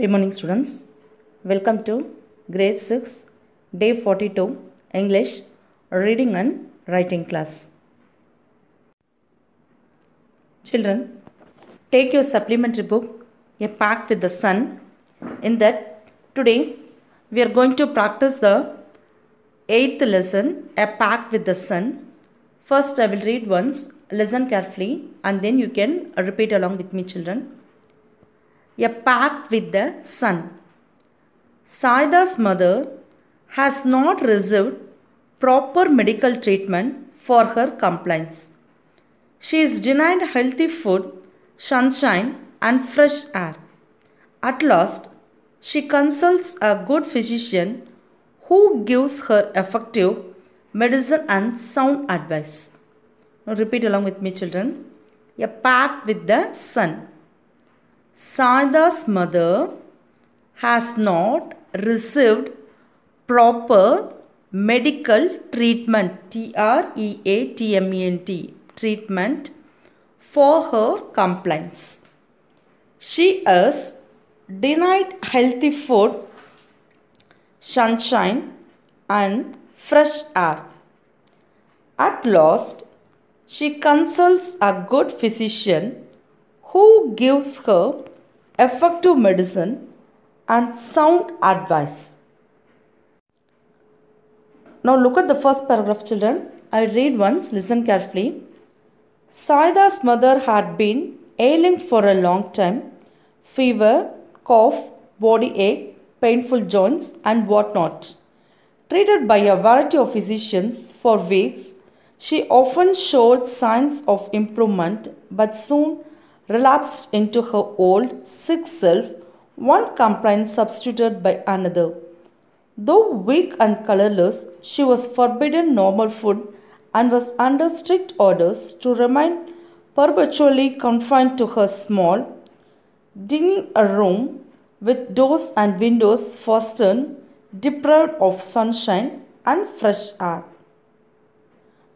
Good morning students. Welcome to grade 6 day 42 English reading and writing class. Children, take your supplementary book A Pact with the Sun. In that today we are going to practice the 8th lesson A Pact with the Sun. First I will read once, listen carefully and then you can repeat along with me children. A pact with the sun. Saida's mother has not received proper medical treatment for her complaints. She is denied healthy food, sunshine and fresh air. At last, she consults a good physician who gives her effective medicine and sound advice. Now repeat along with me children. A pact with the sun. Saida's mother has not received proper medical treatment treatment for her complaints. She is denied healthy food, sunshine and fresh air. At last, she consults a good physician who gives her effective medicine and sound advice. Now look at the first paragraph children. I read once, listen carefully. Saida's mother had been ailing for a long time. Fever, cough, body ache, painful joints and whatnot. Treated by a variety of physicians for weeks, she often showed signs of improvement but soon relapsed into her old sick self, one complaint substituted by another. Though weak and colorless, she was forbidden normal food and was under strict orders to remain perpetually confined to her small, dingy room with doors and windows fastened, deprived of sunshine and fresh air.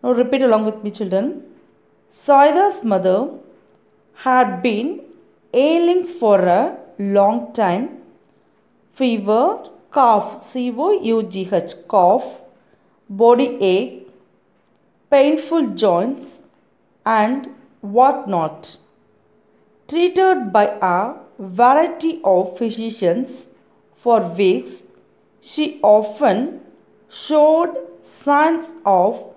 Now repeat along with me children. Saida's mother had been ailing for a long time. Fever, cough, C-O-U-G-H, cough, body ache, painful joints and whatnot. Treated by a variety of physicians for weeks, she often showed signs of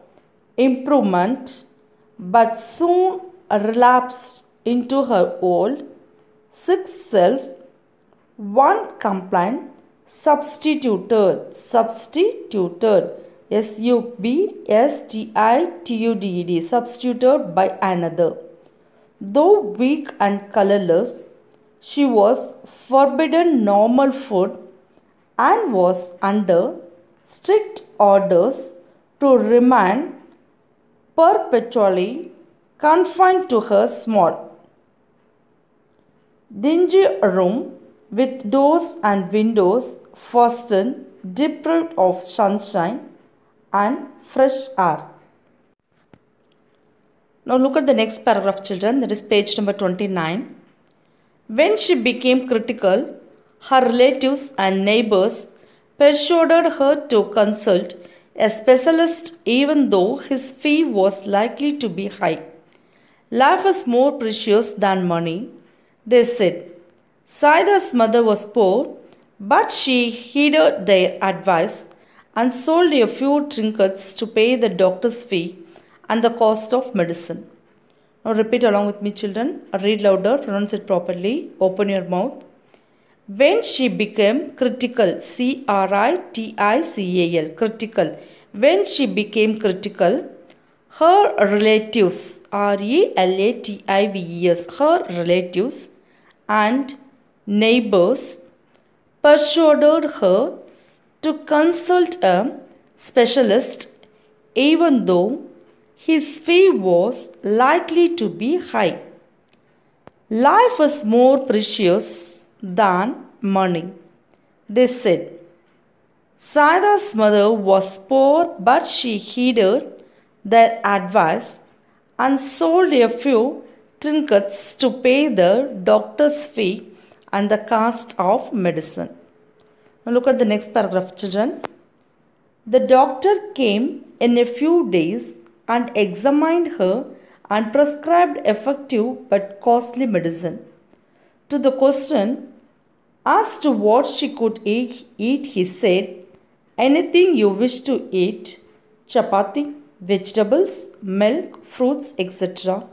improvement but soon relapsed into her old, sick self, one complaint substituted, S-U-B-S-T-I-T-U-D-E-D, substituted by another. Though weak and colorless, she was forbidden normal food and was under strict orders to remain perpetually confined to her small, dingy room with doors and windows fastened, deprived of sunshine and fresh air. Now look at the next paragraph children, that is page number 29. When she became critical, her relatives and neighbors persuaded her to consult a specialist even though his fee was likely to be high. Life is more precious than money, they said. Saida's mother was poor, but she heeded their advice and sold a few trinkets to pay the doctor's fee and the cost of medicine. Now repeat along with me children. Read louder, pronounce it properly. Open your mouth. When she became critical, C-R-I-T-I-C-A-L, critical. When she became critical, her relatives, R-E-L-A-T-I-V-E-S, her relatives and neighbors persuaded her to consult a specialist even though his fee was likely to be high. Life is more precious than money, they said. Saida's mother was poor, but she heeded their advice and sold a few trinkets to pay the doctor's fee and the cost of medicine. Now look at the next paragraph, children. The doctor came in a few days and examined her and prescribed effective but costly medicine. To the question as to what she could eat, he said, anything you wish to eat, chapati, vegetables, milk, fruits, etc.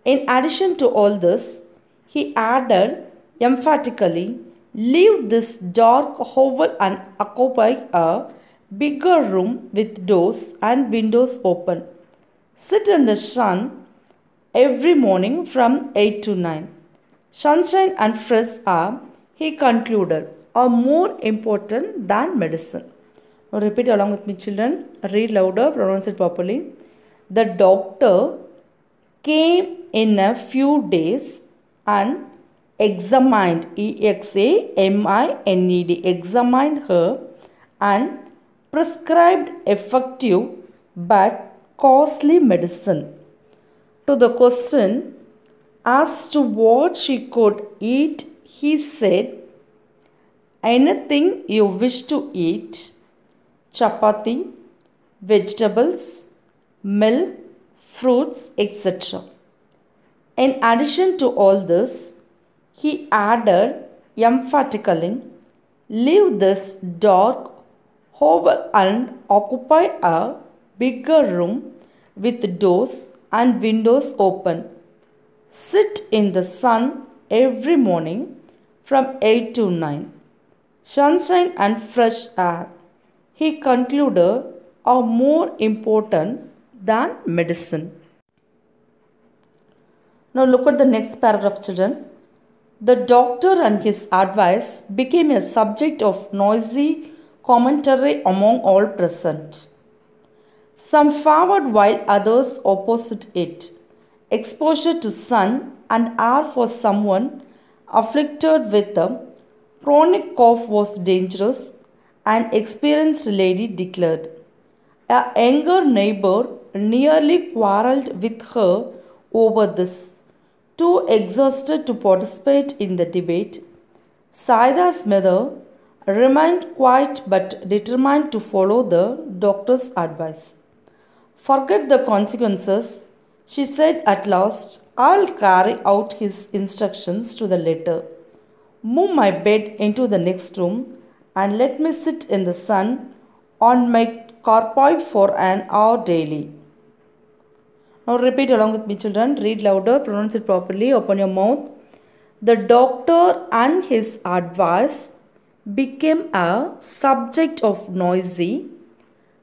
In addition to all this, he added emphatically, leave this dark hovel and occupy a bigger room with doors and windows open. Sit in the sun every morning from 8 to 9. Sunshine and fresh air, he concluded, are more important than medicine. Now repeat along with me, children. Read louder, pronounce it properly. The doctor came in a few days and examined, examined her and prescribed effective but costly medicine. To the question as to what she could eat, he said, anything you wish to eat, chapati, vegetables, milk, fruits, etc. In addition to all this, he added emphatically, leave this dark hovel and occupy a bigger room with doors and windows open. Sit in the sun every morning from 8 to 9. Sunshine and fresh air, he concluded, are more important than medicine. Now look at the next paragraph, children. The doctor and his advice became a subject of noisy commentary among all present. Some favored while others opposed it. Exposure to sun and air for someone afflicted with a chronic cough was dangerous, an experienced lady declared. A younger neighbor nearly quarreled with her over this. Too exhausted to participate in the debate, Saida's mother remained quiet but determined to follow the doctor's advice. Forget the consequences, she said at last. I'll carry out his instructions to the letter. Move my bed into the next room and let me sit in the sun on my carpet for an hour daily. Now repeat along with me, children. Read louder, pronounce it properly, open your mouth. The doctor and his advice became a subject of noisy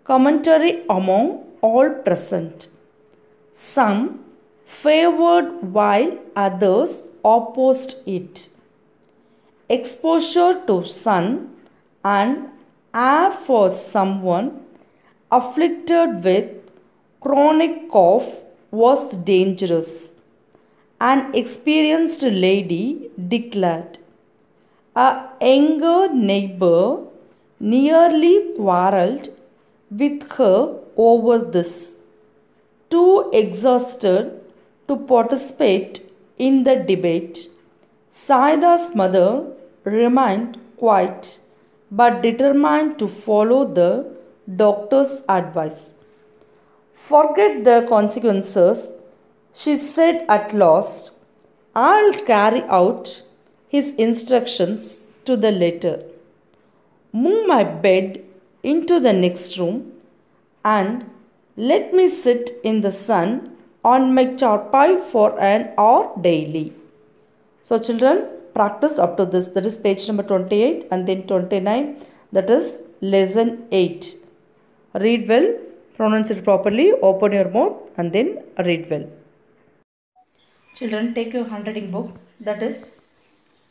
commentary among all present. Some favored while others opposed it. Exposure to sun and air for someone afflicted with chronic cough was dangerous, an experienced lady declared. A younger neighbor nearly quarreled with her over this. Too exhausted to participate in the debate, Saida's mother remained quiet but determined to follow the doctor's advice. Forget the consequences, she said at last. I'll carry out his instructions to the letter. Move my bed into the next room and let me sit in the sun on my charpai for an hour daily. So children, practice up to this. That is page number 28 and then 29. That is lesson 8. Read well. Pronounce it properly, open your mouth and then read well. Children, take your handwriting book, that is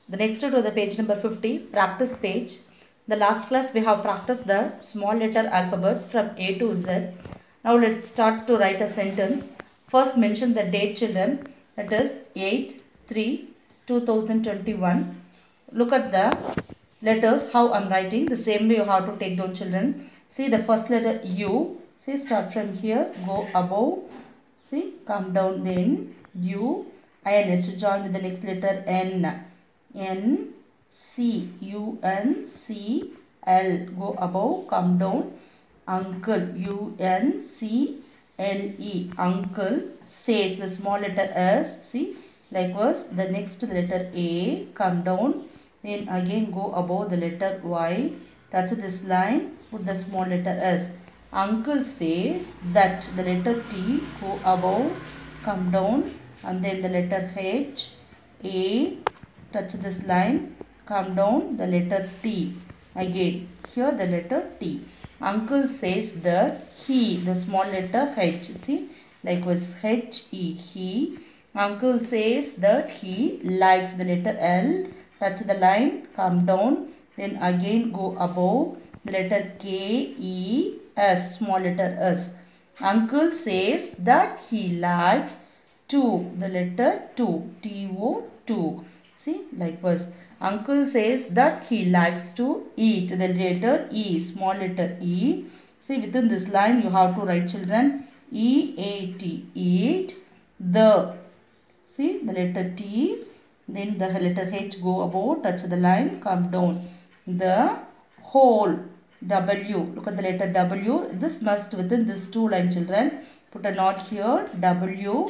the next to the page number 50, practice page. The last class we have practiced the small letter alphabets from A to Z. Now let's start to write a sentence. First mention the date, children, that is 8/3/2021. Look at the letters, how I am writing. The same way you have to take down, children. See the first letter U. See, start from here, go above, see, come down, then U, INH, join with the next letter N. N C U N C L. Go above, come down. Uncle. U N C L E. Uncle. Says. The small letter S. See. Likewise, the next letter A. Come down. Then again go above the letter Y. Touch this line. Put the small letter S. Uncle says that. The letter T. Go above. Come down. And then the letter H. A. Touch this line. Come down. The letter T. Again. Here the letter T. Uncle says that he. The small letter H. See. Likewise H. E. He. Uncle says that he likes. The letter L. Touch the line. Come down. Then again go above. The letter K. E. S. Small letter S. Uncle says that he likes to. The letter to. T-O. To. See. Likewise. Uncle says that he likes to eat. The letter E. Small letter E. See, within this line you have to write, children. E-A-T. Eat. The. See, the letter T. Then the letter H. Go above. Touch the line. Come down. The whole. W. Look at the letter W. This must within this two line, children. Put a knot here. W.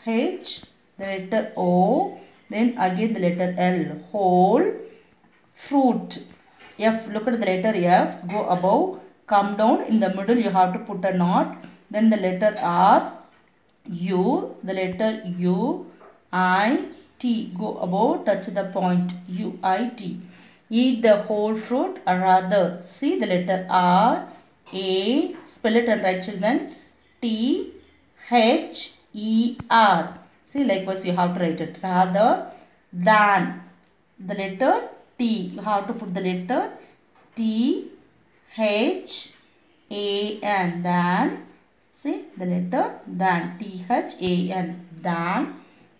H. The letter O. Then again the letter L. Whole. Fruit. F. Look at the letter F. Go above. Come down. In the middle you have to put a knot. Then the letter R. U. The letter U. I. T. Go above. Touch the point. U. I. T. Eat the whole fruit or rather. See the letter R. A. Spell it and write, children. T. H. E. R. See, likewise you have to write it. Rather than. The letter T. You have to put the letter T. H. A. N. Than. See, the letter than. T. H. A. N. Than.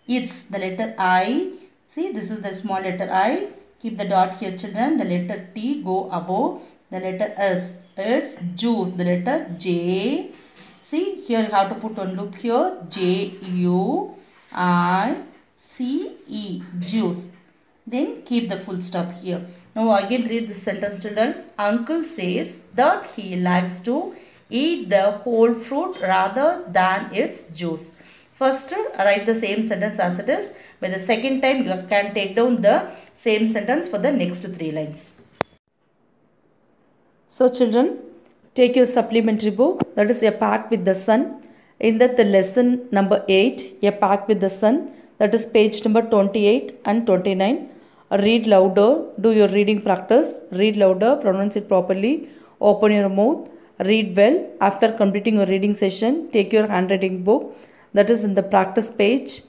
It's the letter I. See, this is the small letter I. Keep the dot here, children. The letter T. Go above. The letter S. It's juice. The letter J. See, here you have to put one loop here. J. U. I. C. E. Juice. Then keep the full stop here. Now again read this sentence, children. Uncle says that he likes to eat the whole fruit rather than its juice. First, write the same sentence as it is. By the second time, you can take down the same sentence for the next 3 lines. So children, take your supplementary book, that is A Pact with the Sun. In that the lesson number 8, A Pact with the Sun, that is page number 28 and 29. Read louder, do your reading practice, read louder, pronounce it properly, open your mouth, read well. After completing your reading session, take your handwriting book, that is in the practice page.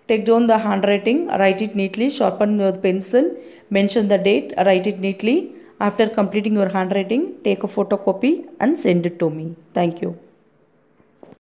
Take down the handwriting, write it neatly, sharpen your pencil, mention the date, write it neatly. After completing your handwriting, take a photocopy and send it to me. Thank you.